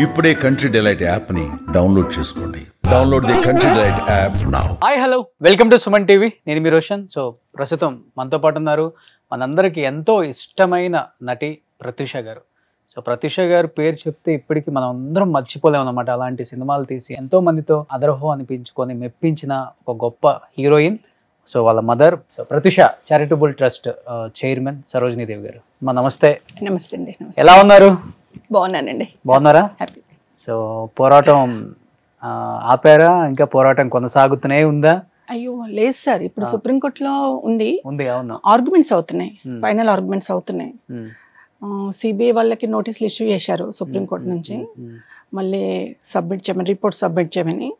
ఇప్పుడే country delight app ని download చేసుకోండి. Download the country delight app now. Hi hello, welcome to Suman TV. నేను మీ Roshan. So ప్రస్తుతం మనతో పాటు ఉన్నారు మనందరికీ ఎంతో ఇష్టమైన నటి ప్రత్యూష గారు. సో ప్రత్యూష గారు పేరు చెప్తే ఇప్పటికీ మనం అందరం మర్చిపోలేము అనమాట. అలాంటి సినిమాలు తీసి ఎంతో మందితో అదరహో అనిపించుకొని మెప్పించిన ఒక గొప్ప హీరోయిన్. సో వాళ్ళ mother so Pratyusha charitable trust chairman Sarojini Devi garu. నమస్తే. నమస్తే అండి. ఎలా ఉన్నారు? బాగున్నానండి. బాగున్నారా? హ్యాపీ. సో పోరాటం ఆపారా? ఇంకా పోరాటం కొనసాగుతూనే ఉందా? అయ్యో లేదు సార్, ఇప్పుడు సుప్రీంకోర్టులో ఉంది. అవును, ఆర్గ్యుమెంట్స్ అవుతున్నాయి, ఫైనల్ ఆర్గ్యుమెంట్స్ అవుతున్నాయి. సిబిఐ వాళ్ళకి నోటీసులు ఇష్యూ చేశారు సుప్రీంకోర్టు నుంచి. మళ్ళీ సబ్మిట్ చేయమని, రిపోర్ట్ సబ్మిట్ చేయమని.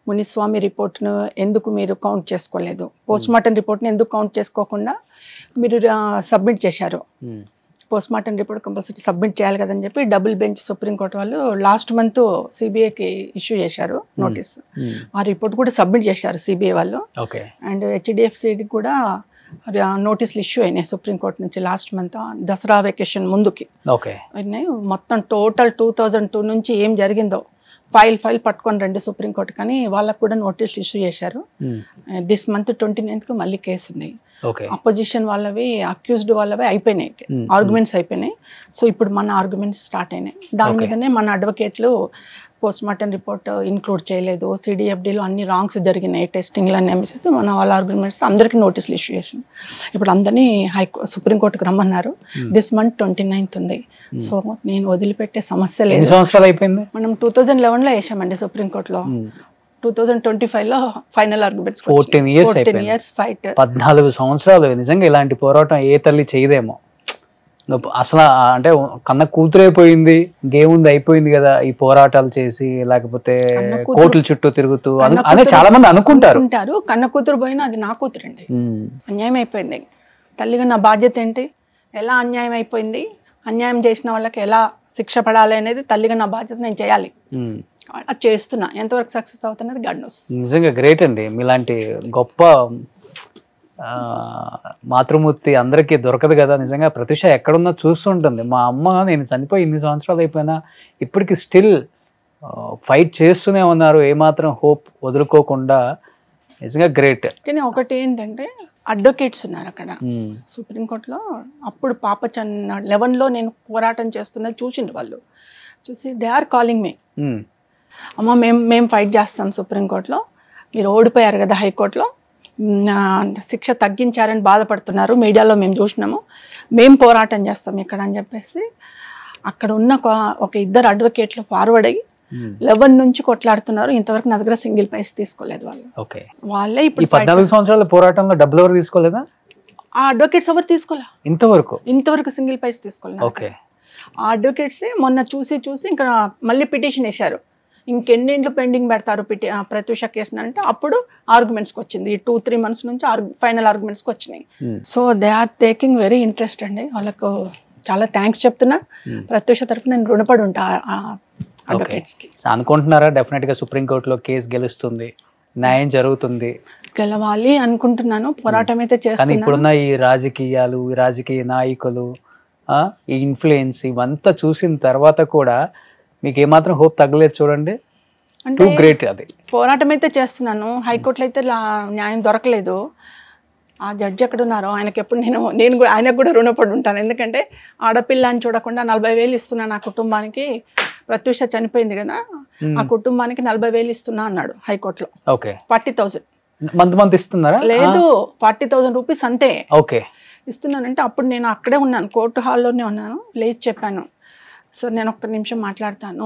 మునిస్వామి రిపోర్ట్ను ఎందుకు మీరు కౌంట్ చేసుకోలేదు, పోస్ట్ మార్టం రిపోర్ట్ని ఎందుకు కౌంట్ చేసుకోకుండా మీరు సబ్మిట్ చేశారు, post mortem report compulsory submit చేయాలి కదని చెప్పి డబుల్ బెంచ్ సుప్రీంకోర్టు వాళ్ళు లాస్ట్ మంత్ సిబిఐకి ఇష్యూ చేశారు నోటీస్. ఆ రిపోర్ట్ కూడా సబ్మిట్ చేశారు సిబిఐ వాళ్ళు. అండ్ హెచ్డిఎఫ్సికి కూడా నోటీసులు ఇష్యూ అయినాయి సుప్రీంకోర్టు నుంచి లాస్ట్ మంత్, దసరా వెకేషన్ ముందుకి. మొత్తం టోటల్ 2002 నుంచి ఏం జరిగిందో ఫైల్ పట్టుకొని రండి సుప్రీంకోర్టు కానీ వాళ్ళకు కూడా నోటీసులు ఇష్యూ చేశారు. దిస్ మంత్ 29th మళ్ళీ కేసు ఉంది. అపోజిషన్ వాళ్ళవి, అక్యూజ్డ్ వాళ్ళవి అయిపోయినాయి, ఆర్గ్యుమెంట్స్ అయిపోయినాయి. సో ఇప్పుడు మన ఆర్గ్యుమెంట్స్ స్టార్ట్ అయినాయి. దాని మీదనే మన అడ్వకేట్లు పోస్ట్ మార్టం రిపోర్ట్ ఇన్క్లూడ్ చేయలేదు, సిడిఎఫ్డిలో అన్ని రాంగ్స్ జరిగినాయి, టెస్టింగ్లు అన్నీ చేస్తే మన వాళ్ళ ఆర్గ్యుమెంట్స్ అందరికీ నోటీసులు ఇష్యూ చేసింది. ఇప్పుడు అందరినీ సుప్రీంకోర్టుకు రమ్మన్నారు. దిస్ మంత్ 29th ఉంది. సో నేను వదిలిపెట్టే సమస్య లేదు. మనం 2011లో వేసామండి సుప్రీంకోర్టులో. 2025లో ఫైనల్ ఆర్గ్యుమెంట్స్. 14 years fight. 14 సంవత్సరాలు. నిజంగా ఇలాంటి పోరాటం ఏ తల్లి చేయదేమో అసలు. అంటే కన్న కూతురైపోయింది, గేముంది, అయిపోయింది కదా ఈ పోరాటాలు చేసి, లేకపోతే కోర్టుల చుట్టూ తిరుగుతూ అనే చాలా మంది అనుకుంటారు. కన్న కూతురు పోయినా అది నా కూతురు అండి. అన్యాయం అయిపోయింది. తల్లిగా నా బాధ్యత ఏంటి, ఎలా అన్యాయం అయిపోయింది, అన్యాయం చేసిన వాళ్ళకి ఎలా శిక్ష పడాలి అనేది తల్లిగా నా బాధ్యత నేను చేయాలి. అది చేస్తున్నా. ఎంతవరకు సక్సెస్ అవుతున్నది గాడ్ నోస్. నిజంగా గ్రేట్ అండి. మీలాంటి గొప్ప మాతృమూర్తి అందరికీ దొరకదు కదా. నిజంగా ప్రత్యూష ఎక్కడున్నా చూస్తుంటుంది. మా అమ్మ నేను చనిపోయి 8 సంవత్సరాలు అయిపోయినా ఇప్పటికీ స్టిల్ ఫైట్ చేస్తూనే ఉన్నారు, ఏమాత్రం హోప్ వదులుకోకుండా. నిజంగా గ్రేట్. కానీ ఒకటి ఏంటంటే అడ్వకేట్స్ ఉన్నారు అక్కడ సుప్రీంకోర్టులో. అప్పుడు పాప 11లో నేను పోరాటం చేస్తున్నది చూసిండు వాళ్ళు. చూసి దే ఆర్ కాలింగ్ మీ, అమ్మ మేము ఫైట్ చేస్తాం సుప్రీంకోర్టులో, మీరు ఓడిపోయారు కదా హైకోర్టులో, శిక్ష తగ్గించారని బాధపడుతున్నారు, మీడియాలో మేము చూసినాము, మేము పోరాటం చేస్తాం ఇక్కడ అని చెప్పేసి అక్కడ ఉన్న ఒక ఇద్దరు అడ్వకేట్లు ఫార్వర్డ్ అయ్యి 11 నుంచి కొట్లాడుతున్నారు. ఇంతవరకు నా దగ్గర సింగిల్ పైస్ తీసుకోలేదు వాళ్ళు. వాళ్ళే ఇప్పుడు 14 సంవత్సరాల పోరాటంలో డబ్బులు ఎవరు తీసుకోలేదా? ఆ అడ్వకేట్స్ ఎవరు తీసుకోలే ఇంతవరకు సింగిల్ పైస్ తీసుకోలేదు. ఆ అడ్వకేట్స్ మొన్న చూసి ఇంకా మళ్ళీ పిటిషన్ వేశారు. ఇంకెన్నింట్లు పెండింగ్ పెడతారు ప్రత్యూష కేసు అంటే అప్పుడు ఆర్గ్యుమెంట్స్కి వచ్చింది. 2-3 months నుంచి ఫైనల్ ఆర్గ్యుమెంట్స్కి వచ్చినాయి. So they are taking very interest అండి. వాళ్ళకు చాలా థ్యాంక్స్ చెప్తున్నా. ప్రత్యూష తరఫున నేను రుణపడి ఉంటా అడ్వకేట్స్కి. అనుకుంటున్నారా డెఫినెట్ గా సుప్రీంకోర్టులో కేసు గెలుస్తుంది, న్యాయం జరుగుతుంది? గెలవాలి అనుకుంటున్నాను. పోరాటం అయితే చేస్తాను. ఇప్పుడున్న ఈ రాజకీయాలు, ఈ రాజకీయ నాయకులు, ఈ ఇన్ఫ్లుయెన్స్ ఇవంతా చూసిన తర్వాత కూడా మీకు ఏమాత్రం హోప్ తగ్గలేదు చూడండి. అంటే గ్రేట్. అది పోరాటం అయితే చేస్తున్నాను. హైకోర్టులో అయితే న్యాయం దొరకలేదు. ఆ జడ్జి ఎక్కడ ఉన్నారో ఆయనకి ఎప్పుడు నేను కూడా ఆయనకు కూడా రుణపడి ఉంటాను. ఎందుకంటే ఆడపిల్ల అని చూడకుండా 40,000 ఇస్తున్నా నా కుటుంబానికి. ప్రత్యూష చనిపోయింది కదా, ఆ కుటుంబానికి 40,000 ఇస్తున్నా అన్నాడు హైకోర్టులో. 40,000 మంత్ ఇస్తున్నారా? లేదు, 40,000 రూపీస్ అంతే ఇస్తున్నానంటే అప్పుడు నేను అక్కడే ఉన్నాను, కోర్టు హాల్లోనే ఉన్నాను. లేచి చెప్పాను, సార్ నేను ఒక్క నిమిషం మాట్లాడతాను,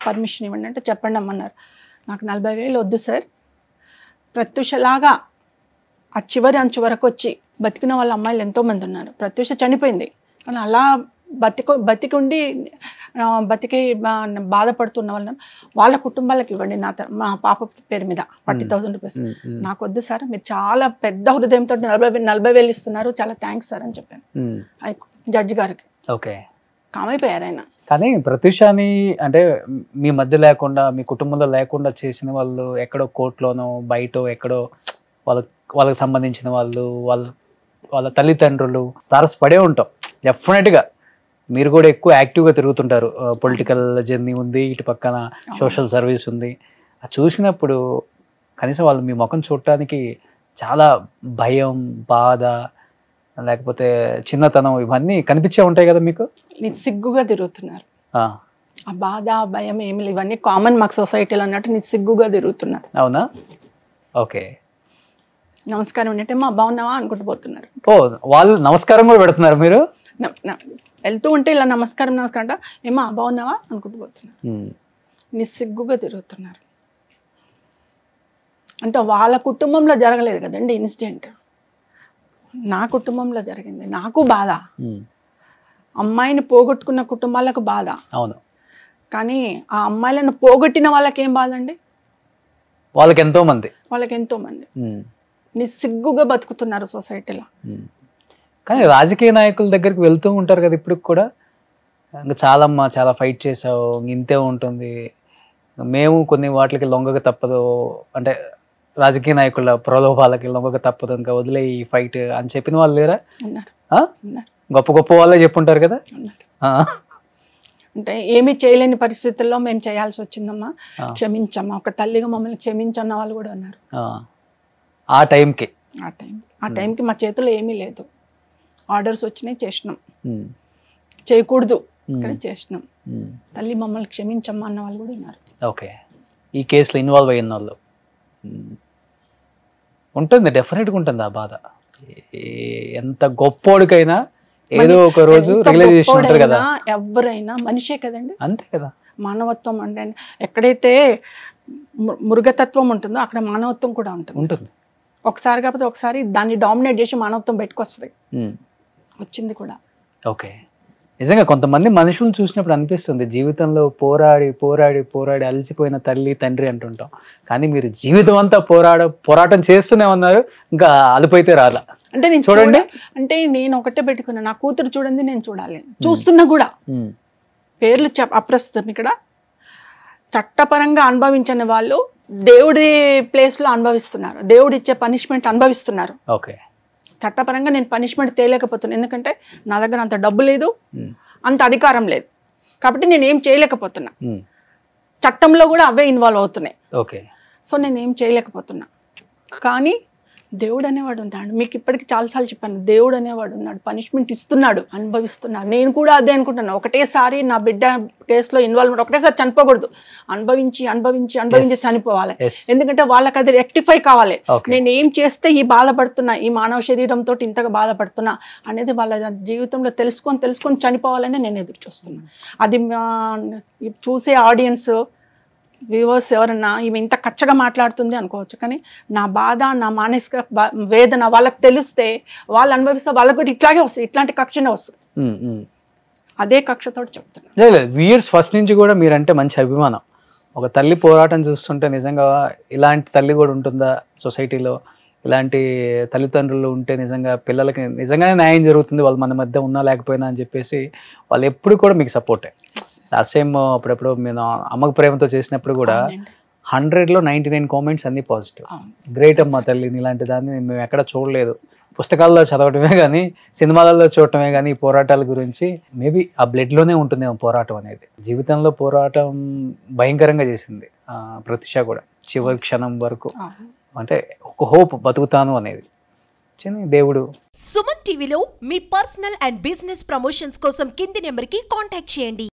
పర్మిషన్ ఇవ్వండి అంటే చెప్పండి అమ్మన్నారు. నాకు 40,000 వద్దు సార్, ప్రత్యూషలాగా ఆ చివరి అంచు వరకు వచ్చి బతికిన వాళ్ళ అమ్మాయిలు ఎంతోమంది ఉన్నారు. ప్రత్యూష చనిపోయింది కానీ అలా బతికి బాధపడుతున్న వాళ్ళ కుటుంబాలకు ఇవ్వండి, మా పాప పేరు మీద 40,000 రూపీస్. నాకు వద్దు సార్, మీరు చాలా పెద్ద హృదయంతో 40,000 ఇస్తున్నారు, చాలా థ్యాంక్స్ సార్ అని చెప్పాను జడ్జి గారికి. కామైపోయారు ఆయన. కానీ ప్రత్యూషని అంటే మీ మధ్య లేకుండా, మీ కుటుంబంలో లేకుండా చేసిన వాళ్ళు ఎక్కడో కోర్టులోనో బయటో ఎక్కడో వాళ్ళకి సంబంధించిన వాళ్ళు, వాళ్ళ తల్లిదండ్రులు తారసపడే ఉంటాం డెఫినెట్గా. మీరు కూడా ఎక్కువ యాక్టివ్గా తిరుగుతుంటారు. పొలిటికల్ జర్నీ ఉంది, ఇటు పక్కన సోషల్ సర్వీస్ ఉంది. అది చూసినప్పుడు కనీసం వాళ్ళు మీ ముఖం చూడటానికి చాలా భయం, బాధ, లేకపోతే చిన్నతనం ఇవన్నీ కనిపించే ఉంటాయి కదా మీకు? సిగ్గుగా తిరుగుతున్నారు. ఆ బాధ, భయం ఏమి లేవు, ఇవన్నీ కామన్ మాకు సొసైటీలో అన్నట్టు సిగ్గుగా తిరుగుతున్నారు. అవునా? ఓకే. నమస్కారం అంటే మా బాగున్నావా అనుకుంటూ పోతున్నారు. ఓ, వాళ్ళు నమస్కారం కూడా పెడుతున్నారు మీరు? వెళ్తూ ఉంటే ఇలా నమస్కారం నమస్కారం అంట, ఏమా బాగున్నావా అనుకుంటూ పోతున్నారు. సిగ్గుగా తిరుగుతున్నారు. అంటే వాళ్ళ కుటుంబంలో జరగలేదు కదండి ఇన్సిడెంట్, నా కుటుంబంలో జరిగింది. నాకు బాధ, అమ్మాయిని పోగొట్టుకున్న కుటుంబాలకు బాధ. అవును. కానీ ఆ అమ్మాయిలను పోగొట్టిన వాళ్ళకి ఏం బాధ అండి? వాళ్ళకి ఎంతో మంది సిగ్గుగా బతుకుతున్నారు సొసైటీలో. కానీ రాజకీయ నాయకుల దగ్గరికి వెళ్తూ ఉంటారు కదా ఇప్పుడు కూడా, ఇంకా చాలా ఫైట్ చేసావు, ఇంతే ఉంటుంది, మేము కొన్ని వాటికి లొంగక తప్పదు, అంటే రాజకీయ నాయకుల ప్రలోభాలకి లొంగక తప్పదు, ఇంకా వదిలే ఈ ఫైట్ అని చెప్పిన వాళ్ళు లేరా? గొప్ప గొప్ప వాళ్ళే చెప్పుంటారు కదా. అంటే ఏమీ చేయలేని పరిస్థితుల్లో మేము చేయాల్సి వచ్చిందమ్మా, క్షమించమ్మా, ఒక తల్లిగా మమ్మల్ని క్షమించన్న వాళ్ళు కూడా ఉన్నారు. ఆ టైంకి మా చేతిలో ఏమీ లేదు, ఆర్డర్స్ వచ్చినాయి, చేసినాం, చేయకూడదు కానీ చేసినాం, తల్లి మమ్మల్ని క్షమించమ్మా అన్న వాళ్ళు కూడా ఉన్నారు. ఓకే. ఈ కేసులో ఇన్వాల్వ్ అయిన వాళ్ళు ఉంటుంది, డెఫినెట్గా ఉంటుంది ఆ బాధ. ఎంత గొప్పోడికైనా ఏదో ఒక రోజు రియలైజేషన్ ఉంటుంది కదా. ఎవరైనా మనిషే కదండి, అంతే కదా. మానవత్వం అంటే ఎక్కడైతే మృగతత్వం ఉంటుందో అక్కడ మానవత్వం కూడా ఉంటుంది. ఒకసారి కాకపోతే ఒకసారి దాన్ని డామినేట్ చేసి మానవత్వం బయటకొస్తుంది, వచ్చింది కూడా. ఓకే. నిజంగా కొంతమంది మనుషులను చూసినప్పుడు అనిపిస్తుంది, జీవితంలో పోరాడి పోరాడి పోరాడి అలసిపోయిన తల్లి తండ్రి అంటుంటాం, కానీ మీరు జీవితం అంతా పోరాటం చేస్తూనే ఉన్నారు, ఇంకా అలిపోయితే రాలా. అంటే నేను చూడండి, అంటే నేను ఒకటే పెట్టుకున్నా, నా కూతురు చూడండి, నేను చూడాలి, చూస్తున్నా కూడా. పేర్లు అప్రస్తుతం ఇక్కడ. చట్టపరంగా అనుభవించని వాళ్ళు దేవుడి ప్లేస్ లో అనుభవిస్తున్నారు, దేవుడు ఇచ్చే పనిష్మెంట్ అనుభవిస్తున్నారు. ఓకే. చట్టపరంగా నేను పనిష్మెంట్ తేలేకపోతున్నాను, ఎందుకంటే నా దగ్గర అంత డబ్బు లేదు, అంత అధికారం లేదు, కాబట్టి నేను ఏం చేయలేకపోతున్నా. చట్టంలో కూడా అవే ఇన్వాల్వ్ అవుతున్నాయి. ఓకే. సో నేను ఏం చేయలేకపోతున్నా. కానీ దేవుడు అనేవాడు ఉన్నాడు, మీకు ఇప్పటికి చాలాసార్లు చెప్పాను, దేవుడు అనేవాడు ఉన్నాడు, పనిష్మెంట్ ఇస్తున్నాడు, అనుభవిస్తున్నాడు. నేను కూడా అదే అనుకుంటున్నాను, ఒకటేసారి నా బిడ్డ కేసులో ఇన్వాల్వ్మెంట్ ఒకటేసారి చనిపోకూడదు, అనుభవించి అనుభవించి అనుభవించి చనిపోవాలి. ఎందుకంటే వాళ్ళకి అది రెక్టిఫై కావాలి. నేను ఏం చేస్తే ఈ బాధపడుతున్నా, ఈ మానవ శరీరంతో ఇంతగా బాధపడుతున్నా అనేది వాళ్ళ జీవితంలో తెలుసుకొని చనిపోవాలని నేను ఎదురు చూస్తున్నాను. అది చూసే ఆడియన్స్ వ్యూవర్స్ ఎవరన్నా ఈమె ఇంత కచ్చగా మాట్లాడుతుంది అనుకోవచ్చు, కానీ నా బాధ, నా మానసిక వేదన వాళ్ళకి తెలిస్తే, వాళ్ళు అనుభవిస్తే వాళ్ళకి కూడా ఇట్లాగే వస్తుంది, ఇట్లాంటి కక్షనే వస్తుంది. అదే కక్షతో చెప్తున్నా. లేదు, వ్యూయర్స్ ఫస్ట్ నుంచి కూడా మీరంటే మంచి అభిమానం. ఒక తల్లి పోరాటం చూస్తుంటే నిజంగా ఇలాంటి తల్లి కూడా ఉంటుందా సొసైటీలో, ఇలాంటి తల్లిదండ్రులు ఉంటే నిజంగా పిల్లలకి నిజంగానే న్యాయం జరుగుతుంది, వాళ్ళు మన మధ్య ఉన్నా లేకపోయినా అని చెప్పేసి వాళ్ళు ఎప్పుడు కూడా మీకు సపోర్టే. లాస్ట్ టైం అప్పుడప్పుడు నేను అమ్మకు ప్రేమతో చేసినప్పుడు కూడా 100లో 99 కామెంట్స్ అన్ని పాజిటివ్. గ్రేట్ అమ్మ తల్లిని, ఇలాంటి దాన్ని మేము ఎక్కడ చూడలేదు, పుస్తకాల్లో చదవటమే కానీ సినిమాలలో చూడటమే కానీ ఈ పోరాటాల గురించి. మేబీ ఆ బ్లడ్లోనే ఉంటుందేమో పోరాటం అనేది. జీవితంలో పోరాటం భయంకరంగా చేసింది ప్రత్యూష కూడా, చివరి క్షణం వరకు. అంటే ఒక హోప్, బతుకుతాను అనేది. దేవుడు. సుమన్ టీవీలో మీ పర్సనల్ అండ్ బిజినెస్ ప్రమోషన్స్ కోసం కింది నెంబర్కి కాంటాక్ట్ చేయండి.